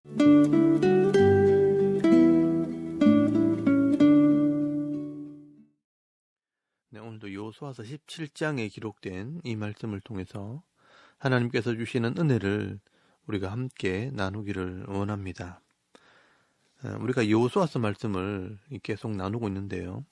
네, 오늘도 여호수아서 17장에 기록된 이 말씀을 통해서 하나님께서 주시는 은혜를 우리가 함께 나누기를 원합니다. 우리가 여호수아서 말씀을 계속 나누고 있는데요.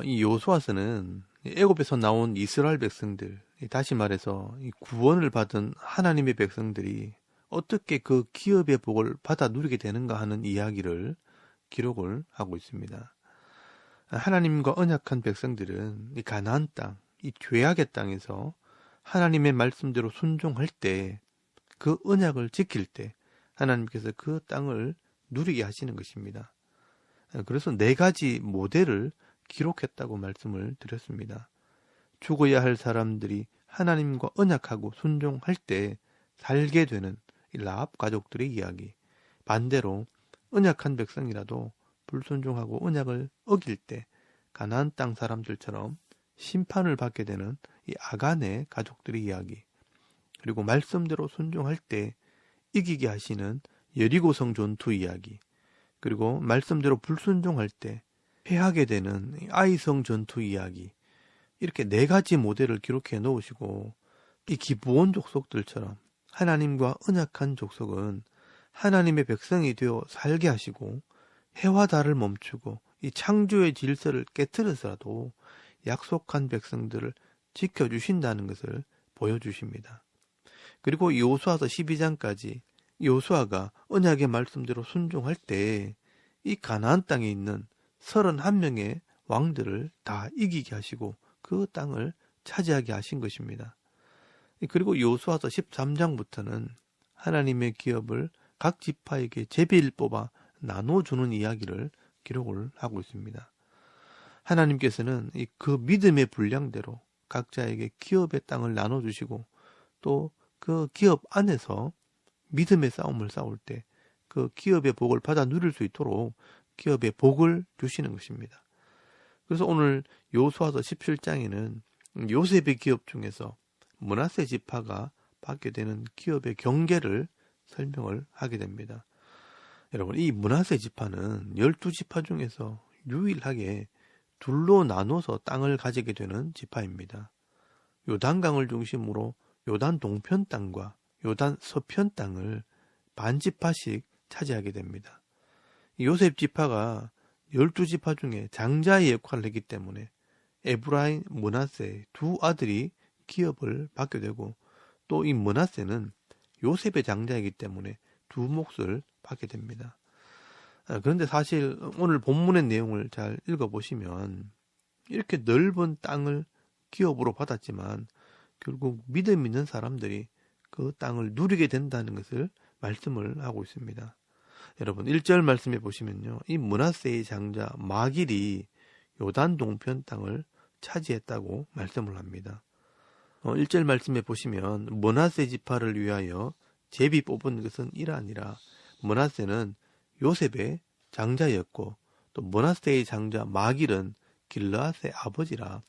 이 여호수아서는 애굽에서 나온 이스라엘 백성들, 다시 말해서 이 구원을 받은 하나님의 백성들이 어떻게 그 기업의 복을 받아 누리게 되는가 하는 이야기를 기록을 하고 있습니다. 하나님과 언약한 백성들은 이 가나안 땅, 이 죄악의 땅에서 하나님의 말씀대로 순종할 때, 그 언약을 지킬 때 하나님께서 그 땅을 누리게 하시는 것입니다. 그래서 4가지 모델을 기록했다고 말씀을 드렸습니다. 죽어야 할 사람들이 하나님과 언약하고 순종할 때 살게 되는 이 라합 가족들의 이야기, 반대로 언약한 백성이라도 불순종하고 언약을 어길 때 가나안 땅 사람들처럼 심판을 받게 되는 이 아간의 가족들의 이야기, 그리고 말씀대로 순종할 때 이기게 하시는 여리고성 전투 이야기, 그리고 말씀대로 불순종할 때 패하게 되는 아이성 전투 이야기, 이렇게 4가지 모델을 기록해 놓으시고, 이 기브온 족속들처럼 하나님과 언약한 족속은 하나님의 백성이 되어 살게 하시고 해와 달을 멈추고 이 창조의 질서를 깨트려서라도 약속한 백성들을 지켜주신다는 것을 보여주십니다. 그리고 여호수아서 12장까지 여호수아가 언약의 말씀대로 순종할 때 이 가나안 땅에 있는 31명의 왕들을 다 이기게 하시고 그 땅을 차지하게 하신 것입니다. 그리고 여호수아서 13장부터는 하나님의 기업을 각 지파에게 제비를 뽑아 나눠주는 이야기를 기록을 하고 있습니다. 하나님께서는 그 믿음의 분량대로 각자에게 기업의 땅을 나눠주시고, 또 그 기업 안에서 믿음의 싸움을 싸울 때 그 기업의 복을 받아 누릴 수 있도록 기업의 복을 주시는 것입니다. 그래서 오늘 여호수아서 17장에는 요셉의 기업 중에서 므낫세 지파가 받게 되는 기업의 경계를 설명을 하게 됩니다. 여러분, 이 므낫세 지파는 12지파 중에서 유일하게 둘로 나눠서 땅을 가지게 되는 지파입니다. 요단강을 중심으로 요단 동편 땅과 요단 서편 땅을 반지파씩 차지하게 됩니다. 요셉 지파가 12지파 중에 장자의 역할을 했기 때문에 에브라임, 므낫세 두 아들이 기업을 받게 되고, 또 이 므낫세는 요셉의 장자이기 때문에 두 몫을 받게 됩니다. 그런데 사실 오늘 본문의 내용을 잘 읽어보시면 이렇게 넓은 땅을 기업으로 받았지만 결국 믿음 있는 사람들이 그 땅을 누리게 된다는 것을 말씀을 하고 있습니다. 여러분, 1절 말씀해 보시면요, 이 므낫세의 장자 마길이 요단 동편 땅을 차지했다고 말씀을 합니다. 1절 말씀해 보시면 므낫세 지파를 위하여 제비 뽑은 것은 이라 아니라, 므낫세는 요셉의 장자였고 또 므낫세의 장자 마길은 길르앗의 아버지라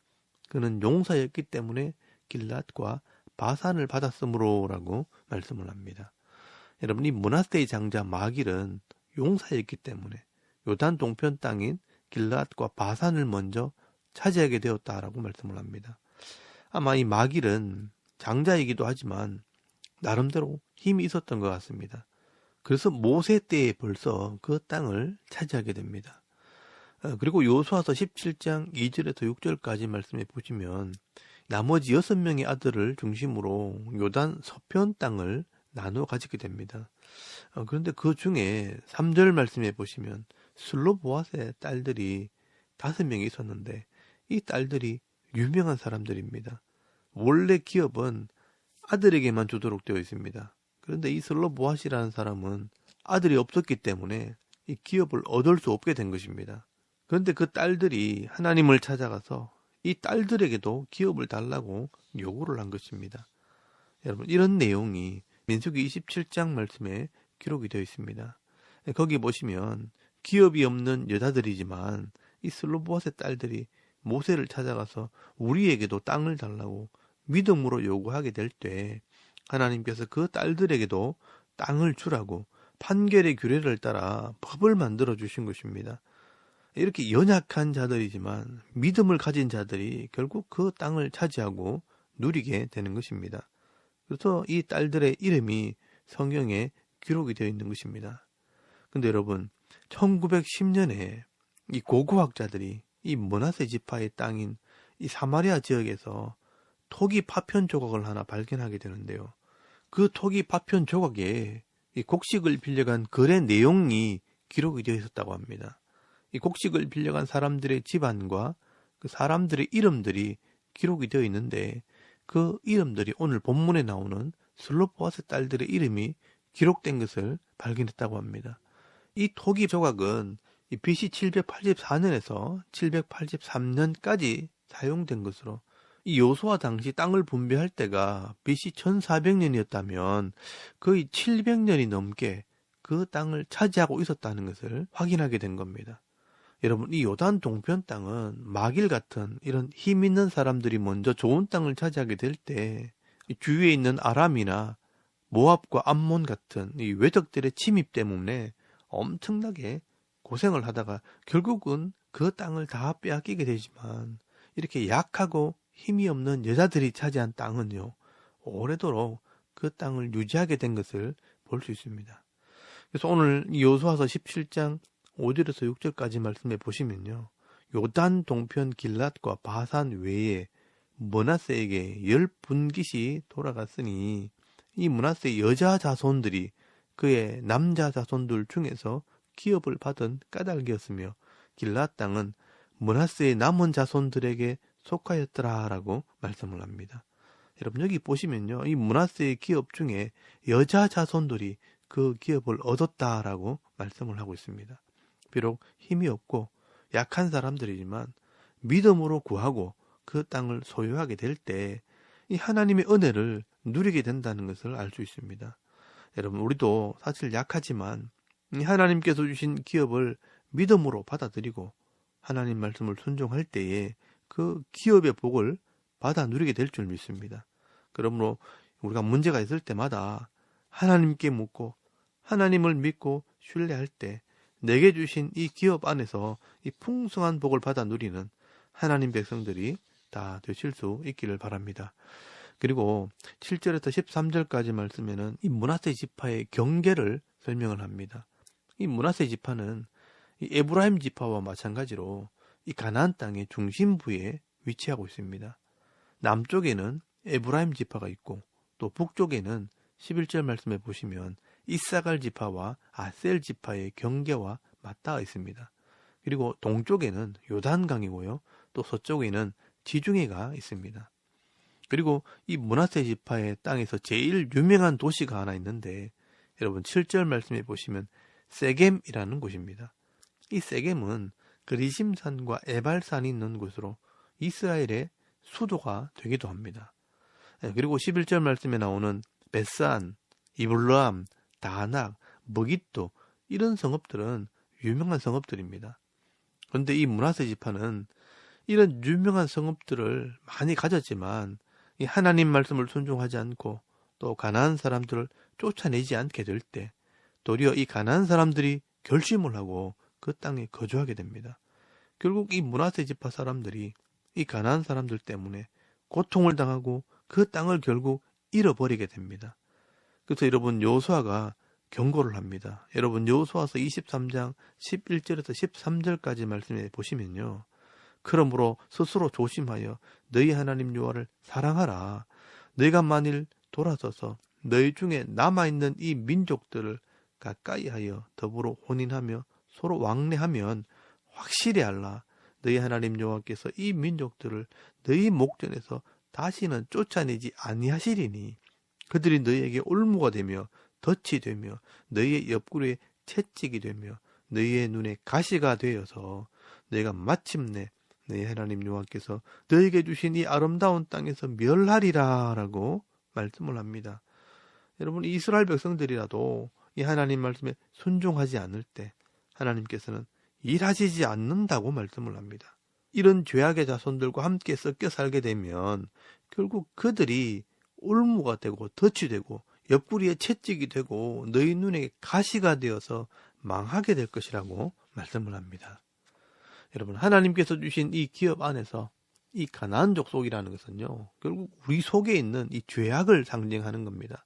그는 용사였기 때문에 길르앗과 바산을 받았으므로라고 말씀을 합니다. 여러분, 이 므낫세의 장자 마길은 용사였기 때문에 요단 동편 땅인 길르앗과 바산을 먼저 차지하게 되었다라고 말씀을 합니다. 아마 이 마길은 장자이기도 하지만 나름대로 힘이 있었던 것 같습니다. 그래서 모세 때에 벌써 그 땅을 차지하게 됩니다. 그리고 여호수아서 17장 2절에서 6절까지 말씀해 보시면 나머지 6명의 아들을 중심으로 요단 서편 땅을 나누어 가지게 됩니다. 그런데 그 중에 3절 말씀해 보시면 슬로보앗의 딸들이 5명이 있었는데 이 딸들이 유명한 사람들입니다. 원래 기업은 아들에게만 주도록 되어 있습니다. 그런데 이 슬로보앗이라는 사람은 아들이 없었기 때문에 이 기업을 얻을 수 없게 된 것입니다. 그런데 그 딸들이 하나님을 찾아가서 이 딸들에게도 기업을 달라고 요구를 한 것입니다. 여러분, 이런 내용이 민수기 27장 말씀에 기록이 되어 있습니다. 거기 보시면 기업이 없는 여자들이지만 이 슬로보앗의 딸들이 모세를 찾아가서 우리에게도 땅을 달라고 믿음으로 요구하게 될 때 하나님께서 그 딸들에게도 땅을 주라고 판결의 규례를 따라 법을 만들어 주신 것입니다. 이렇게 연약한 자들이지만 믿음을 가진 자들이 결국 그 땅을 차지하고 누리게 되는 것입니다. 그래서 이 딸들의 이름이 성경에 기록이 되어 있는 것입니다. 근데 여러분, 1910년에 이 고고학자들이 이 므낫세 지파의 땅인 이 사마리아 지역에서 토기 파편 조각을 하나 발견하게 되는데요. 그 토기 파편 조각에 이 곡식을 빌려간 거래 내용이 기록이 되어 있었다고 합니다. 이 곡식을 빌려간 사람들의 집안과 그 사람들의 이름들이 기록이 되어 있는데 그 이름들이 오늘 본문에 나오는 슬로보아스 딸들의 이름이 기록된 것을 발견했다고 합니다. 이 토기 조각은 이 BC 784년에서 783년까지 사용된 것으로, 이 여호수아 당시 땅을 분배할 때가 BC 1400년이었다면 거의 700년이 넘게 그 땅을 차지하고 있었다는 것을 확인하게 된 겁니다. 여러분, 이 요단 동편 땅은 마길 같은 이런 힘 있는 사람들이 먼저 좋은 땅을 차지하게 될 때 주위에 있는 아람이나 모압과 암몬 같은 이 외적들의 침입 때문에 엄청나게 고생을 하다가 결국은 그 땅을 다 빼앗기게 되지만, 이렇게 약하고 힘이 없는 여자들이 차지한 땅은요, 오래도록 그 땅을 유지하게 된 것을 볼 수 있습니다. 그래서 오늘 여호수아서 17장 5절에서 6절까지 말씀해 보시면요, 요단 동편 길랏과 바산 외에 므낫세에게 10분깃이 돌아갔으니 이 므낫세의 여자 자손들이 그의 남자 자손들 중에서 기업을 받은 까닭이었으며 길랏 땅은 므낫세의 남은 자손들에게 속하였더라라고 말씀을 합니다. 여러분, 여기 보시면요, 이 므낫세의 기업 중에 여자 자손들이 그 기업을 얻었다라고 말씀을 하고 있습니다. 비록 힘이 없고 약한 사람들이지만 믿음으로 구하고 그 땅을 소유하게 될 때 이 하나님의 은혜를 누리게 된다는 것을 알 수 있습니다. 여러분, 우리도 사실 약하지만 하나님께서 주신 기업을 믿음으로 받아들이고 하나님 말씀을 순종할 때에 그 기업의 복을 받아 누리게 될 줄 믿습니다. 그러므로 우리가 문제가 있을 때마다 하나님께 묻고 하나님을 믿고 신뢰할 때 내게 주신 이 기업 안에서 이 풍성한 복을 받아 누리는 하나님 백성들이 다 되실 수 있기를 바랍니다. 그리고 7절에서 13절까지 말씀에는 이 므낫세 지파의 경계를 설명을 합니다. 이 므낫세 지파는 이 에브라임 지파와 마찬가지로 이 가나안 땅의 중심부에 위치하고 있습니다. 남쪽에는 에브라임 지파가 있고 또 북쪽에는 11절 말씀에 보시면 이사갈 지파와 아셀 지파의 경계와 맞닿아 있습니다. 그리고 동쪽에는 요단강이고요. 또 서쪽에는 지중해가 있습니다. 그리고 이 므낫세 지파의 땅에서 제일 유명한 도시가 하나 있는데, 여러분 7절 말씀에 보시면 세겜이라는 곳입니다. 이 세겜은 그리심산과 에발산이 있는 곳으로 이스라엘의 수도가 되기도 합니다. 그리고 11절 말씀에 나오는 베산, 이블람, 다낙, 머깃도, 이런 성읍들은 유명한 성읍들입니다. 그런데 이 므낫세 지파는 이런 유명한 성읍들을 많이 가졌지만 이 하나님 말씀을 순종하지 않고 또 가나안 사람들을 쫓아내지 않게 될 때 도리어 이 가나안 사람들이 결심을 하고 그 땅에 거주하게 됩니다. 결국 이 므낫세 지파 사람들이 이 가나안 사람들 때문에 고통을 당하고 그 땅을 결국 잃어버리게 됩니다. 그래서 여러분, 여호수아가 경고를 합니다. 여러분, 여호수아서 23장 11절에서 13절까지 말씀해 보시면요, 그러므로 스스로 조심하여 너희 하나님 여호와를 사랑하라. 너희가 만일 돌아서서 너희 중에 남아있는 이 민족들을 가까이하여 더불어 혼인하며 서로 왕래하면 확실히 알라. 너희 하나님 여호와께서 이 민족들을 너희 목전에서 다시는 쫓아내지 아니하시리니 그들이 너희에게 올무가 되며 덫이 되며 너희의 옆구리에 채찍이 되며 너희의 눈에 가시가 되어서 너희가 마침내 너희 하나님 여호와께서 너희에게 주신 이 아름다운 땅에서 멸하리라 라고 말씀을 합니다. 여러분, 이스라엘 백성들이라도 이 하나님 말씀에 순종하지 않을 때 하나님께서는 일하시지 않는다고 말씀을 합니다. 이런 죄악의 자손들과 함께 섞여 살게 되면 결국 그들이 올무가 되고 덫이 되고 옆구리에 채찍이 되고 너희 눈에 가시가 되어서 망하게 될 것이라고 말씀을 합니다. 여러분, 하나님께서 주신 이 기업 안에서 이 가나안 족속이라는 것은요, 결국 우리 속에 있는 이 죄악을 상징하는 겁니다.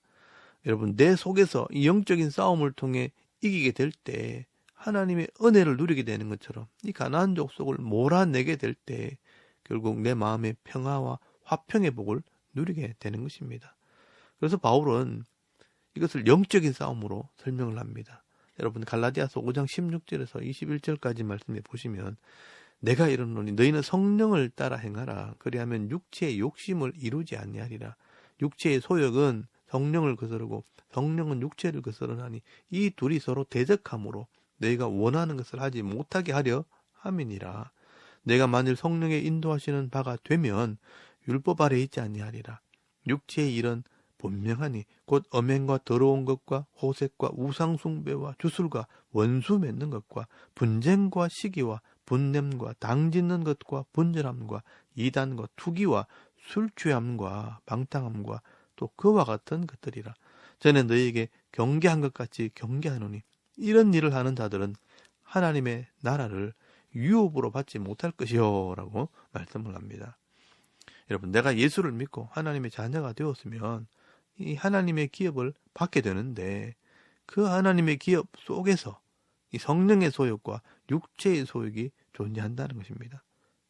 여러분, 내 속에서 이 영적인 싸움을 통해 이기게 될 때 하나님의 은혜를 누리게 되는 것처럼 이 가나안 족속을 몰아내게 될 때 결국 내 마음의 평화와 화평의 복을 누리게 되는 것입니다. 그래서 바울은 이것을 영적인 싸움으로 설명을 합니다. 여러분, 갈라디아서 5장 16절에서 21절까지 말씀해 보시면 내가 이르노니 너희는 성령을 따라 행하라. 그리하면 육체의 욕심을 이루지 아니하리라. 육체의 소욕은 성령을 거스르고 성령은 육체를 거스르나니 이 둘이 서로 대적함으로 너희가 원하는 것을 하지 못하게 하려 함이니라. 내가 만일 성령의 인도하시는 바가 되면 율법 아래 있지 아니하리라. 육체의 일은 분명하니 곧 엄행과 더러운 것과 호색과 우상숭배와 주술과 원수 맺는 것과 분쟁과 시기와 분냄과 당짓는 것과 분절함과 이단과 투기와 술취함과 방탕함과 또 그와 같은 것들이라. 전에 너희에게 경계한 것 같이 경계하노니 이런 일을 하는 자들은 하나님의 나라를 유업으로 받지 못할 것이요 라고 말씀을 합니다. 여러분, 내가 예수를 믿고 하나님의 자녀가 되었으면 이 하나님의 기업을 받게 되는데 그 하나님의 기업 속에서 이 성령의 소욕과 육체의 소욕이 존재한다는 것입니다.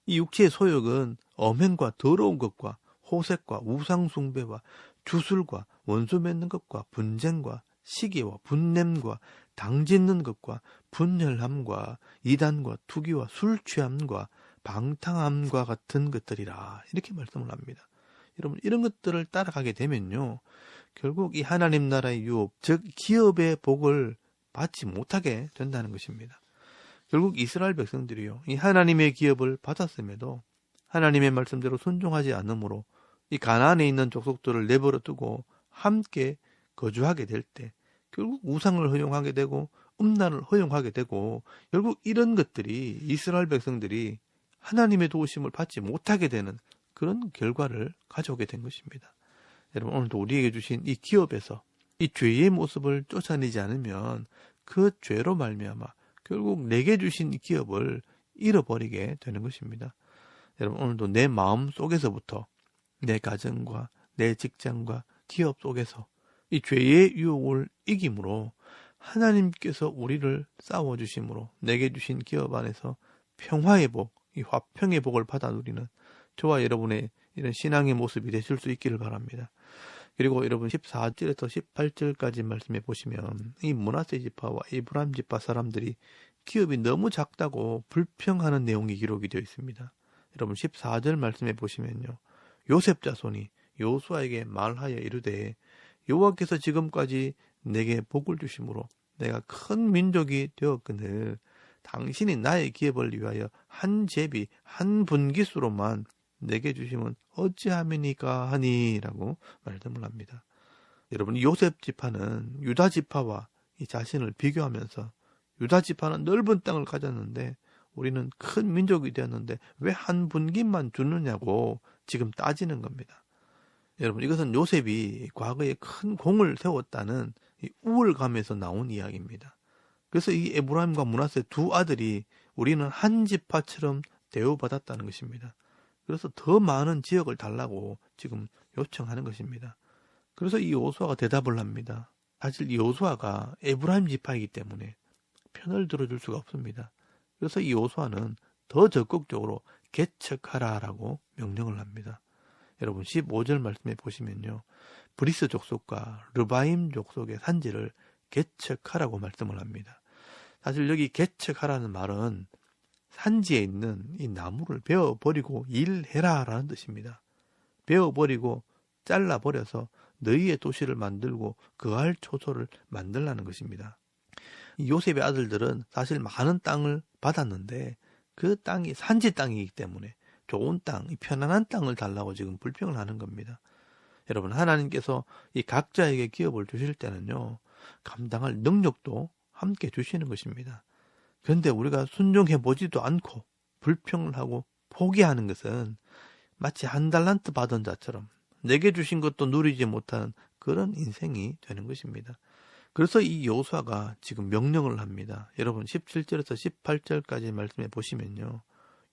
이 육체의 소욕은 엄행과 더러운 것과 호색과 우상숭배와 주술과 원수 맺는 것과 분쟁과 시기와 분냄과 당짓는 것과 분열함과 이단과 투기와 술 취함과 방탕함과 같은 것들이라 이렇게 말씀을 합니다. 여러분, 이런 것들을 따라가게 되면요, 결국 이 하나님 나라의 유업, 즉 기업의 복을 받지 못하게 된다는 것입니다. 결국 이스라엘 백성들이요, 이 하나님의 기업을 받았음에도 하나님의 말씀대로 순종하지 않으므로 이 가나안에 있는 족속들을 내버려 두고 함께 거주하게 될 때 결국 우상을 허용하게 되고 음란을 허용하게 되고 결국 이런 것들이 이스라엘 백성들이 하나님의 도우심을 받지 못하게 되는 그런 결과를 가져오게 된 것입니다. 여러분, 오늘도 우리에게 주신 이 기업에서 이 죄의 모습을 쫓아내지 않으면 그 죄로 말미암아 결국 내게 주신 이 기업을 잃어버리게 되는 것입니다. 여러분, 오늘도 내 마음 속에서부터 내 가정과 내 직장과 기업 속에서 이 죄의 유혹을 이김으로 하나님께서 우리를 싸워주심으로 내게 주신 기업 안에서 평화의 복, 이 화평의 복을 받아 누리는 저와 여러분의 이런 신앙의 모습이 되실 수 있기를 바랍니다. 그리고 여러분 14절에서 18절까지 말씀해 보시면 이 므낫세 지파와 에브라임 지파 사람들이 기업이 너무 작다고 불평하는 내용이 기록이 되어 있습니다. 여러분 14절 말씀해 보시면요, 요셉 자손이 여호수아에게 말하여 이르되 여호와께서 지금까지 내게 복을 주심으로 내가 큰 민족이 되었거늘 당신이 나의 기업을 위하여 한 제비 한 분깃수로만 내게 주시면 어찌함이니까 하니라고 말씀을 합니다. 여러분, 요셉 지파는 유다 지파와 이 자신을 비교하면서 유다 지파는 넓은 땅을 가졌는데 우리는 큰 민족이 되었는데 왜 한 분깃만 주느냐고 지금 따지는 겁니다. 여러분, 이것은 요셉이 과거에 큰 공을 세웠다는 이 우월감에서 나온 이야기입니다. 그래서 이 에브라임과 므낫세 두 아들이 우리는 한 지파처럼 대우받았다는 것입니다. 그래서 더 많은 지역을 달라고 지금 요청하는 것입니다. 그래서 이 여호수아가 대답을 합니다. 사실 이 여호수아가 에브라임 지파이기 때문에 편을 들어줄 수가 없습니다. 그래서 이 여호수아는 더 적극적으로 개척하라라고 명령을 합니다. 여러분 15절 말씀해 보시면요, 브리스 족속과 르바임 족속의 산지를 개척하라고 말씀을 합니다. 사실 여기 개척하라는 말은 산지에 있는 이 나무를 베어버리고 일해라라는 뜻입니다. 베어버리고 잘라버려서 너희의 도시를 만들고 거할 초소를 만들라는 것입니다. 이 요셉의 아들들은 사실 많은 땅을 받았는데 그 땅이 산지 땅이기 때문에 좋은 땅, 이 편안한 땅을 달라고 지금 불평을 하는 겁니다. 여러분, 하나님께서 이 각자에게 기업을 주실 때는요, 감당할 능력도 함께 주시는 것입니다. 그런데 우리가 순종해 보지도 않고 불평을 하고 포기하는 것은 마치 한 달란트 받은 자처럼 내게 주신 것도 누리지 못하는 그런 인생이 되는 것입니다. 그래서 이 여호수아가 지금 명령을 합니다. 여러분 17절에서 18절까지 말씀해 보시면요.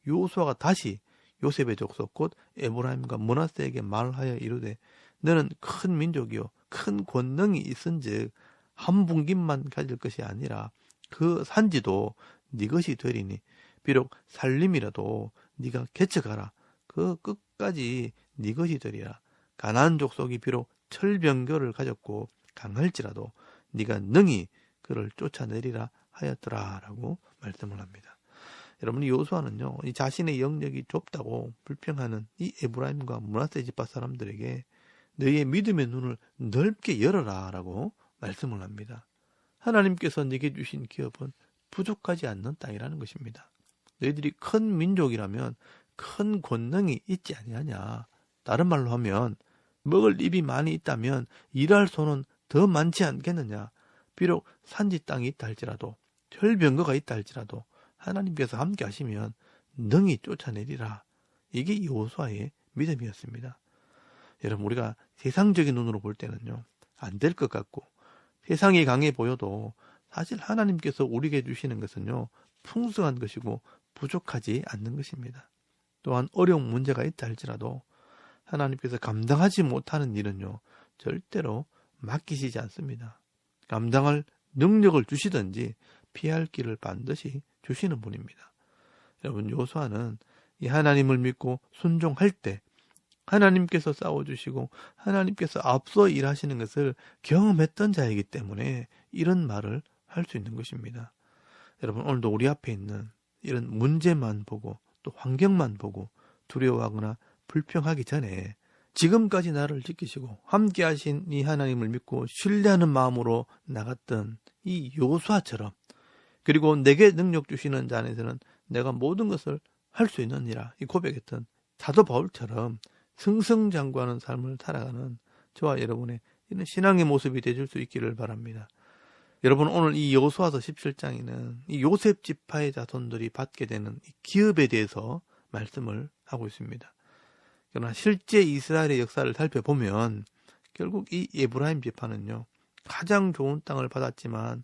여호수아가 다시 요셉의 족속 곧 에브라임과 므낫세에게 말하여 이르되 너는 큰 민족이요 큰 권능이 있은즉 한 분깃만 가질 것이 아니라 그 산지도 네 것이 되리니 비록 살림이라도 네가 개척하라 그 끝까지 네 것이 되리라. 가나안 족속이 비록 철병거를 가졌고 강할지라도 네가 능히 그를 쫓아내리라 하였더라라고 말씀을 합니다. 여러분 이 여호수아는요, 이 자신의 영역이 좁다고 불평하는 이 에브라임과 므낫세 지파 사람들에게 너희의 믿음의 눈을 넓게 열어라라고 말씀을 합니다. 하나님께서 네게 주신 기업은 부족하지 않는 땅이라는 것입니다. 너희들이 큰 민족이라면 큰 권능이 있지 아니하냐. 다른 말로 하면 먹을 입이 많이 있다면 일할 손은 더 많지 않겠느냐. 비록 산지 땅이 있다 할지라도 혈병거가 있다 할지라도 하나님께서 함께 하시면 능히 쫓아내리라. 이게 여호수아의 믿음이었습니다. 여러분 우리가 세상적인 눈으로 볼 때는요. 안 될 것 같고 세상이 강해 보여도 사실 하나님께서 우리에게 주시는 것은요. 풍성한 것이고 부족하지 않는 것입니다. 또한 어려운 문제가 있다 할지라도 하나님께서 감당하지 못하는 일은요. 절대로 맡기시지 않습니다. 감당할 능력을 주시든지 피할 길을 반드시 주시는 분입니다. 여러분 여호수아는 이 하나님을 믿고 순종할 때 하나님께서 싸워주시고 하나님께서 앞서 일하시는 것을 경험했던 자이기 때문에 이런 말을 할 수 있는 것입니다. 여러분 오늘도 우리 앞에 있는 이런 문제만 보고 또 환경만 보고 두려워하거나 불평하기 전에 지금까지 나를 지키시고 함께 하신 이 하나님을 믿고 신뢰하는 마음으로 나갔던 이 여호수아처럼 그리고 내게 능력 주시는 자 안에서는 내가 모든 것을 할 수 있느니라 이 고백했던 사도 바울처럼 승승장구하는 삶을 살아가는 저와 여러분의 이런 신앙의 모습이 되실 수 있기를 바랍니다. 여러분 오늘 이 여호수아서 17장에는 이 요셉 지파의 자손들이 받게 되는 이 기업에 대해서 말씀을 하고 있습니다. 그러나 실제 이스라엘의 역사를 살펴보면 결국 이 에브라임 지파는요. 가장 좋은 땅을 받았지만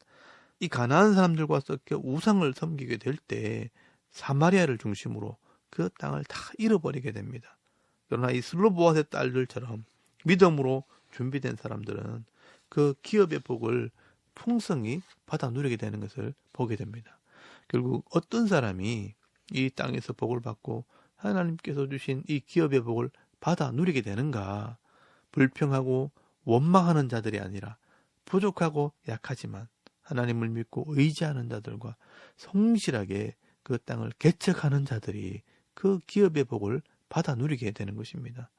이 가나안 사람들과 섞여 우상을 섬기게 될 때 사마리아를 중심으로 그 땅을 다 잃어버리게 됩니다. 그러나 이 슬로보아스의 딸들처럼 믿음으로 준비된 사람들은 그 기업의 복을 풍성히 받아 누리게 되는 것을 보게 됩니다. 결국 어떤 사람이 이 땅에서 복을 받고 하나님께서 주신 이 기업의 복을 받아 누리게 되는가? 불평하고 원망하는 자들이 아니라 부족하고 약하지만 하나님을 믿고 의지하는 자들과 성실하게 그 땅을 개척하는 자들이 그 기업의 복을 받아 누리게 되는 것입니다.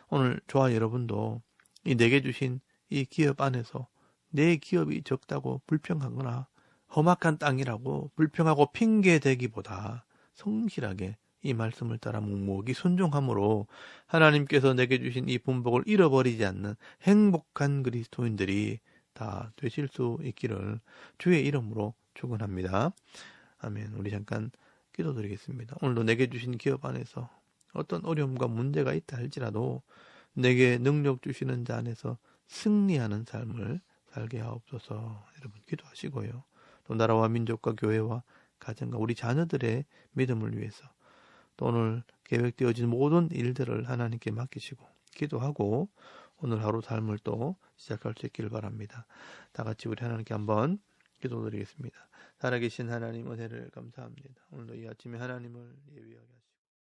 오늘 저와 여러분도 이 내게 주신 이 기업 안에서 내 기업이 적다고 불평하거나 험악한 땅이라고 불평하고 핑계대기보다 성실하게 이 말씀을 따라 묵묵히 순종함으로 하나님께서 내게 주신 이 분복을 잃어버리지 않는 행복한 그리스도인들이 다 되실 수 있기를 주의 이름으로 축원합니다. 아멘. 우리 잠깐 기도드리겠습니다. 오늘도 내게 주신 기업 안에서 어떤 어려움과 문제가 있다 할지라도 내게 능력 주시는 자 안에서 승리하는 삶을 살게 하옵소서. 여러분 기도하시고요. 또 나라와 민족과 교회와 가정과 우리 자녀들의 믿음을 위해서 또 오늘 계획되어진 모든 일들을 하나님께 맡기시고 기도하고 오늘 하루 삶을 또 시작할 수 있기를 바랍니다. 다 같이 우리 하나님께 한번 기도드리겠습니다. 살아계신 하나님 은혜를 감사합니다. 오늘도 이 아침에 하나님을 예비하게